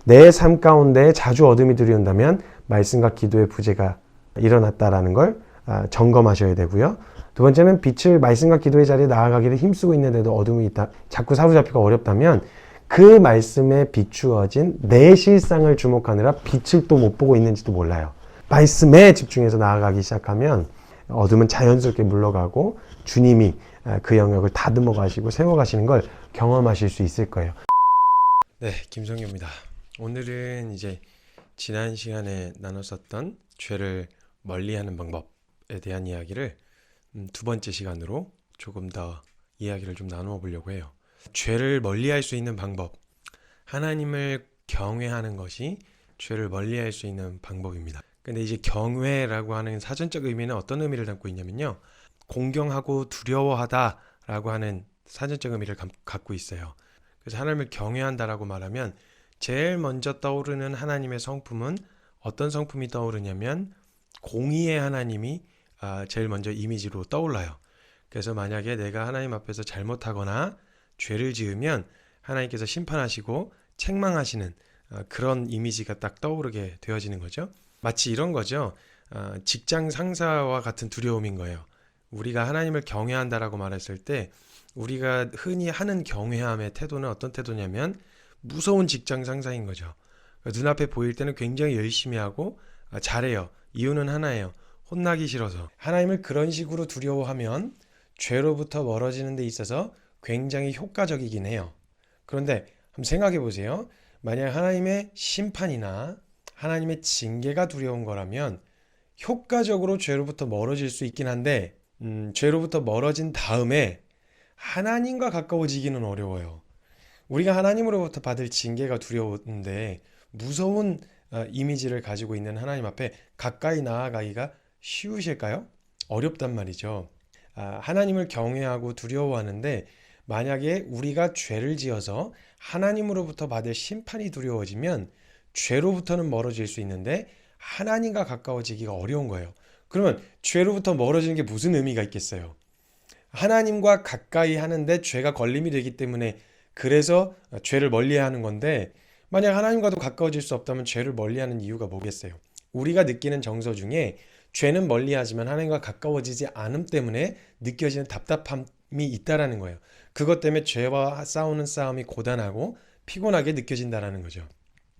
내 삶 가운데 자주 어둠이 들이온다면 말씀과 기도의 부재가 일어났다라는 걸 점검하셔야 되고요. 두 번째는 빛을 말씀과 기도의 자리에 나아가기를 힘쓰고 있는데도 어둠이 있다. 자꾸 사로잡기가 어렵다면 그 말씀에 비추어진 내 실상을 주목하느라 빛을 또 못 보고 있는지도 몰라요. 말씀에 집중해서 나아가기 시작하면 어둠은 자연스럽게 물러가고 주님이 그 영역을 다듬어 가시고 세워 가시는 걸 경험하실 수 있을 거예요. 네, 김성규입니다. 오늘은 이제 지난 시간에 나눴었던 죄를 멀리하는 방법에 대한 이야기를 두 번째 시간으로 조금 더 이야기를 좀 나누어 보려고 해요. 죄를 멀리할 수 있는 방법, 하나님을 경외하는 것이 죄를 멀리할 수 있는 방법입니다. 근데 이제 경외라고 하는 사전적 의미는 어떤 의미를 담고 있냐면요, 공경하고 두려워하다라고 하는 사전적 의미를 갖고 있어요. 그래서 하나님을 경외한다라고 말하면 제일 먼저 떠오르는 하나님의 성품은 어떤 성품이 떠오르냐면 공의의 하나님이 제일 먼저 이미지로 떠올라요. 그래서 만약에 내가 하나님 앞에서 잘못하거나 죄를 지으면 하나님께서 심판하시고 책망하시는 그런 이미지가 딱 떠오르게 되어지는 거죠. 마치 이런 거죠. 직장 상사와 같은 두려움인 거예요. 우리가 하나님을 경외한다라고 말했을 때 우리가 흔히 하는 경외함의 태도는 어떤 태도냐면 무서운 직장 상사인 거죠. 눈앞에 보일 때는 굉장히 열심히 하고 잘해요. 이유는 하나예요. 혼나기 싫어서. 하나님을 그런 식으로 두려워하면 죄로부터 멀어지는 데 있어서 굉장히 효과적이긴 해요. 그런데 한번 생각해 보세요. 만약 하나님의 심판이나 하나님의 징계가 두려운 거라면 효과적으로 죄로부터 멀어질 수 있긴 한데 죄로부터 멀어진 다음에 하나님과 가까워지기는 어려워요. 우리가 하나님으로부터 받을 징계가 두려운데 무서운 이미지를 가지고 있는 하나님 앞에 가까이 나아가기가 쉬우실까요? 어렵단 말이죠. 하나님을 경외하고 두려워하는데 만약에 우리가 죄를 지어서 하나님으로부터 받을 심판이 두려워지면 죄로부터는 멀어질 수 있는데 하나님과 가까워지기가 어려운 거예요. 그러면 죄로부터 멀어지는 게 무슨 의미가 있겠어요? 하나님과 가까이 하는데 죄가 걸림이 되기 때문에 그래서 죄를 멀리하는 건데 만약 하나님과도 가까워질 수 없다면 죄를 멀리하는 이유가 뭐겠어요? 우리가 느끼는 정서 중에 죄는 멀리하지만 하나님과 가까워지지 않음 때문에 느껴지는 답답함이 있다라는 거예요. 그것 때문에 죄와 싸우는 싸움이 고단하고 피곤하게 느껴진다라는 거죠.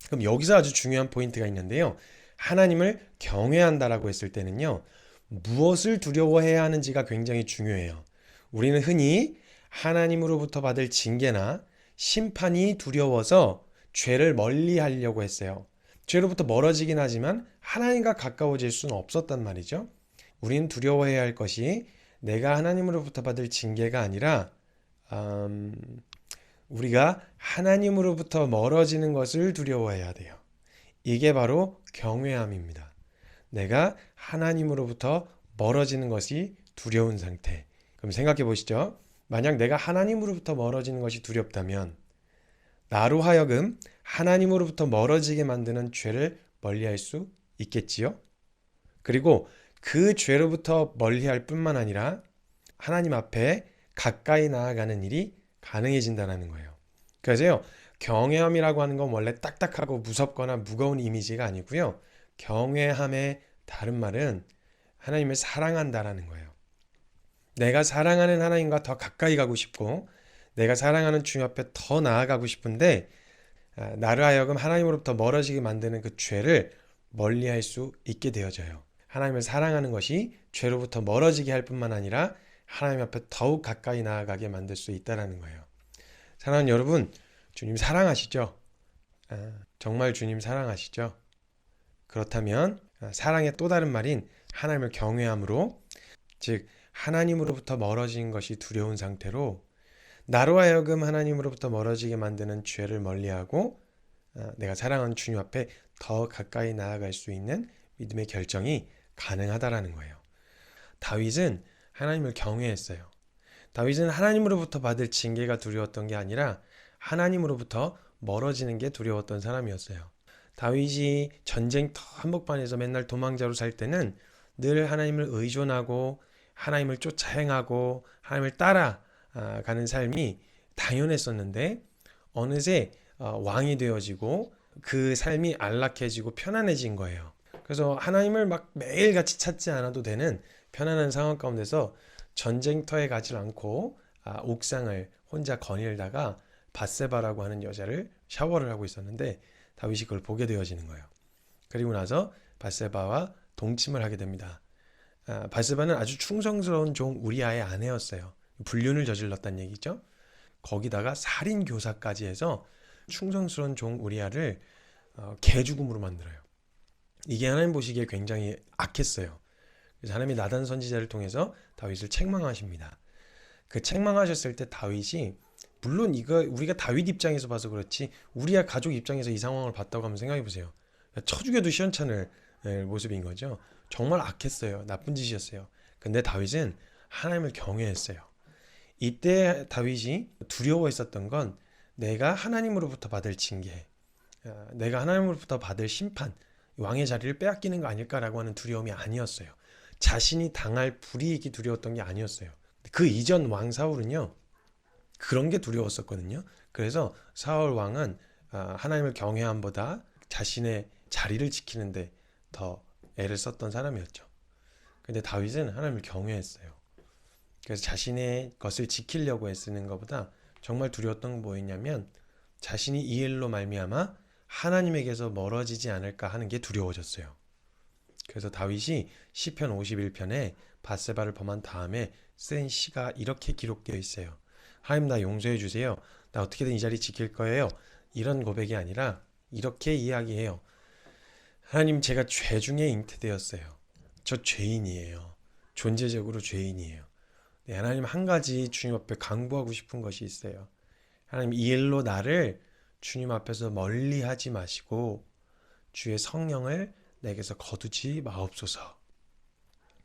그럼 여기서 아주 중요한 포인트가 있는데요. 하나님을 경외한다라고 했을 때는요, 무엇을 두려워해야 하는지가 굉장히 중요해요. 우리는 흔히 하나님으로부터 받을 징계나 심판이 두려워서 죄를 멀리 하려고 했어요. 죄로부터 멀어지긴 하지만 하나님과 가까워질 수는 없었단 말이죠. 우리는 두려워해야 할 것이 내가 하나님으로부터 받을 징계가 아니라 우리가 하나님으로부터 멀어지는 것을 두려워해야 돼요. 이게 바로 경외함입니다. 내가 하나님으로부터 멀어지는 것이 두려운 상태. 그럼 생각해 보시죠. 만약 내가 하나님으로부터 멀어지는 것이 두렵다면 나로 하여금 하나님으로부터 멀어지게 만드는 죄를 멀리할 수 있겠지요? 그리고 그 죄로부터 멀리할 뿐만 아니라 하나님 앞에 가까이 나아가는 일이 가능해진다는 거예요. 그래서요, 경외함이라고 하는 건 원래 딱딱하고 무섭거나 무거운 이미지가 아니고요. 경외함의 다른 말은 하나님을 사랑한다라는 거예요. 내가 사랑하는 하나님과 더 가까이 가고 싶고 내가 사랑하는 주님 앞에 더 나아가고 싶은데 나를 하여금 하나님으로부터 멀어지게 만드는 그 죄를 멀리할 수 있게 되어져요. 하나님을 사랑하는 것이 죄로부터 멀어지게 할 뿐만 아니라 하나님 앞에 더욱 가까이 나아가게 만들 수 있다는 거예요. 사랑하는 여러분, 주님 사랑하시죠? 정말 주님 사랑하시죠? 그렇다면 사랑의 또 다른 말인 하나님을 경외함으로, 즉 하나님으로부터 멀어진 것이 두려운 상태로 나로 하여금 하나님으로부터 멀어지게 만드는 죄를 멀리하고 내가 사랑하는 주님 앞에 더 가까이 나아갈 수 있는 믿음의 결정이 가능하다라는 거예요. 다윗은 하나님을 경외했어요. 다윗은 하나님으로부터 받을 징계가 두려웠던 게 아니라 하나님으로부터 멀어지는 게 두려웠던 사람이었어요. 다윗이 전쟁터 한복판에서 맨날 도망자로 살 때는 늘 하나님을 의존하고 하나님을 쫓아 행하고 하나님을 따라가는 삶이 당연했었는데 어느새 왕이 되어지고 그 삶이 안락해지고 편안해진 거예요. 그래서 하나님을 막 매일같이 찾지 않아도 되는 편안한 상황 가운데서 전쟁터에 가지 않고 옥상을 혼자 거닐다가 밧세바라고 하는 여자를 샤워를 하고 있었는데 다윗이 그걸 보게 되어지는 거예요. 그리고 나서 밧세바와 동침을 하게 됩니다. 밧세바는 아주 충성스러운 종 우리아의 아내였어요. 불륜을 저질렀다는 얘기죠. 거기다가 살인 교사까지 해서 충성스러운 종 우리아를 개죽음으로 만들어요. 이게 하나님 보시기에 굉장히 악했어요. 그래서 하나님이 나단 선지자를 통해서 다윗을 책망하십니다. 그 책망하셨을 때 다윗이 물론 이거 우리가 다윗 입장에서 봐서 그렇지 우리야 가족 입장에서 이 상황을 봤다고 하면 생각해 보세요. 쳐 죽여도 시원찮을 모습인 거죠. 정말 악했어요. 나쁜 짓이었어요. 근데 다윗은 하나님을 경외했어요. 이때 다윗이 두려워했었던 건 내가 하나님으로부터 받을 징계, 내가 하나님으로부터 받을 심판, 왕의 자리를 빼앗기는 거 아닐까라고 하는 두려움이 아니었어요. 자신이 당할 불이익이 두려웠던 게 아니었어요. 그 이전 왕 사울은요, 그런 게 두려웠었거든요. 그래서 사울 왕은 하나님을 경외함보다 자신의 자리를 지키는데 더 애를 썼던 사람이었죠. 근데 다윗은 하나님을 경외했어요. 그래서 자신의 것을 지키려고 애쓰는 것보다 정말 두려웠던 건 뭐였냐면 자신이 이 일로 말미암아 하나님에게서 멀어지지 않을까 하는 게 두려워졌어요. 그래서 다윗이 시편 51편에 밧세바를 범한 다음에 쓴 시가 이렇게 기록되어 있어요. 하나님 나 용서해 주세요. 나 어떻게든 이 자리 지킬 거예요. 이런 고백이 아니라 이렇게 이야기해요. 하나님 제가 죄 중에 잉태되었어요. 저 죄인이에요. 존재적으로 죄인이에요. 네, 하나님 한 가지 주님 앞에 강구하고 싶은 것이 있어요. 하나님 이 일로 나를 주님 앞에서 멀리 하지 마시고 주의 성령을 내게서 거두지 마옵소서.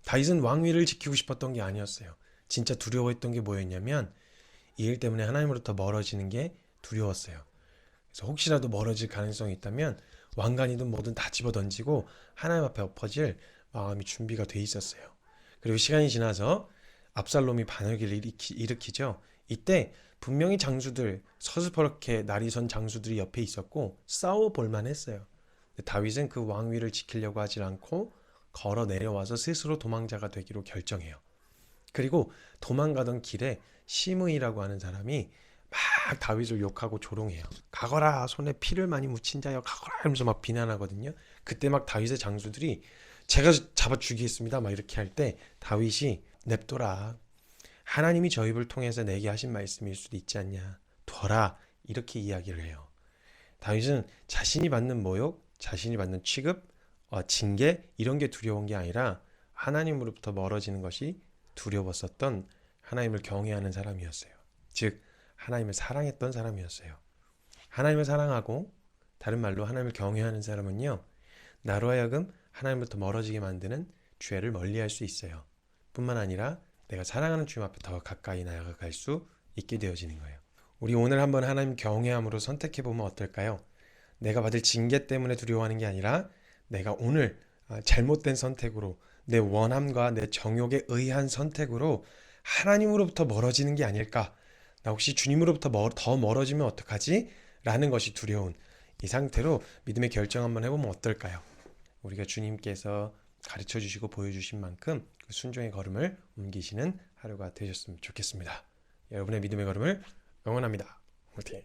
다윗은 왕위를 지키고 싶었던 게 아니었어요. 진짜 두려워했던 게 뭐였냐면 이 일 때문에 하나님으로부터 멀어지는 게 두려웠어요. 그래서 혹시라도 멀어질 가능성이 있다면 왕관이든 뭐든 다 집어던지고 하나님 앞에 엎어질 마음이 준비가 돼 있었어요. 그리고 시간이 지나서 압살롬이 반역을 일으키죠. 이때 분명히 장수들 서슴퍼렇게 날이 선 장수들이 옆에 있었고 싸워볼 만했어요. 다윗은 그 왕위를 지키려고 하지 않고 걸어 내려와서 스스로 도망자가 되기로 결정해요. 그리고 도망가던 길에 시므이라고 하는 사람이 막 다윗을 욕하고 조롱해요. 가거라 손에 피를 많이 묻힌 자여 가거라 하면서 막 비난하거든요. 그때 막 다윗의 장수들이 제가 잡아 죽이겠습니다 막 이렇게 할 때 다윗이 냅둬라. 하나님이 저 입을 통해서 내게 하신 말씀일 수도 있지 않냐. 둬라. 이렇게 이야기를 해요. 다윗은 자신이 받는 모욕, 자신이 받는 취급, 징계 이런 게 두려운 게 아니라 하나님으로부터 멀어지는 것이 두려웠었던 하나님을 경외하는 사람이었어요. 즉 하나님을 사랑했던 사람이었어요. 하나님을 사랑하고 다른 말로 하나님을 경외하는 사람은요. 나로 하여금 하나님부터 멀어지게 만드는 죄를 멀리할 수 있어요. 뿐만 아니라 내가 사랑하는 주님 앞에 더 가까이 나아갈 수 있게 되어지는 거예요. 우리 오늘 한번 하나님 경외함으로 선택해보면 어떨까요? 내가 받을 징계 때문에 두려워하는 게 아니라 내가 오늘 잘못된 선택으로 내 원함과 내 정욕에 의한 선택으로 하나님으로부터 멀어지는 게 아닐까? 나 혹시 주님으로부터 더 멀어지면 어떡하지? 라는 것이 두려운 이 상태로 믿음의 결정 한번 해보면 어떨까요? 우리가 주님께서 가르쳐 주시고 보여주신 만큼 그 순종의 걸음을 옮기시는 하루가 되셨으면 좋겠습니다. 여러분의 믿음의 걸음을 응원합니다. 화이팅!